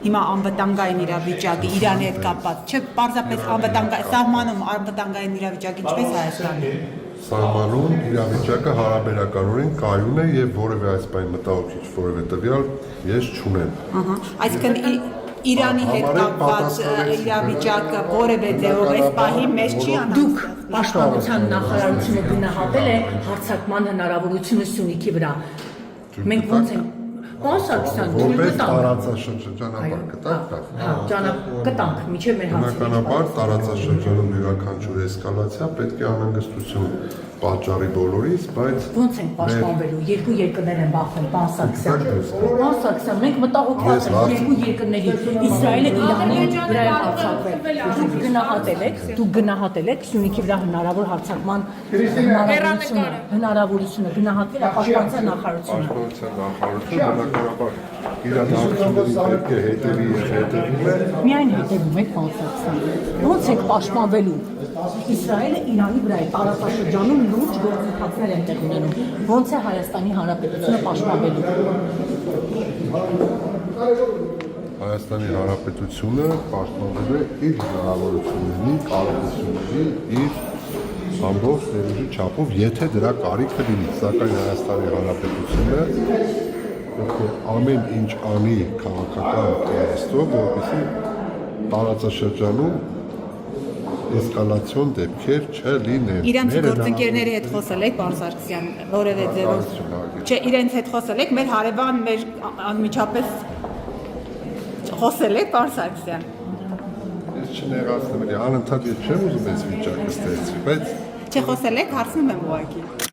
հիմա անվտանգային իրավիճակը Իրանի հետ կապված չէ, պարզապես սահմանում անվտանգային իրավիճակը ինչպես Հայաստանի։ Սահմանում իրավիճակը հարաբերականորեն կայուն է եւ որևէ այս բանի մտահոգիչ որևէ տվյալ ես չունեմ։ Այսինքն Իրանի հետ կապված իրավիճակը որևէ ձևով այս պահի մեզ չի անհանգստացնում։ Դուք Պաշտպանության նախարարությունը գնահատել է հարձակման հնարավորությունը Սյունիքի վրա։ Մենք ոնց ենք որպես տարածաշրջանաբար կտանք միջև մեր հարցը։ Բնականաբար տարածաշրջանում յուրաքանչյուր էսկալացիա պետք է անհանգստություն պատճառի բոլորից, բայց ոնց ենք պաշտպանվելու, երկու երկրներ են բախվել, պարոն Սարգսյան։ Պարոն Սարգսյան, մենք մտահոգված ենք երկու երկրների Իսրայելը Իրանի վրա հարձակվել։ Դուք գնահատել եք Սյունիքի վրա հնարավոր հարձակման հնարավորությունը գնահատվել է պաշտպանության նախարարությունը։ Պաշտպանության նախարարությունը բնականաբար իրադարձությունների պետք է հետևի եւ հետևում է։ Միայն հետևում եք, պարոն Սարգսյան։ Ոնց եք պաշտպանվելու։ Իսրայելը Իրանի վրա է տարածաշրջանում լուրջ գործընթացներ են տեղ ունենում։ Ոնց է Հայաստանի Հանրապետությունը պաշտպանվելու։ Հայաստանի Հանրապետությունը պաշտպանվել է իր հնարավորությունների, կարողությունների, իր ամբողջ ներուժի չափով, եթե դրա կարիքը լինի, սակայն Հայաստանի Հանրապետությունը պետք է ամեն ինչ անի քաղաքական տեսքով, որպեսզի տարածաշրջանում էսկալացիոն դեպքեր չլինեն։ Իրանց գործընկերների հետ խոսել եք, պարոն Սարգսյան, որևէ ձևով։ Չէ, իրենց հետ խոսել եք, մեր հարևան, մեր անմիջապես խոսել եք, պարոն Սարգսյան։ Ես չներացնեմ, անընդհատ ես չեմ ուզում այս վիճակը ստեղծի, բայց Չէ, խոսել եք, հարցնում եմ ուղղակի։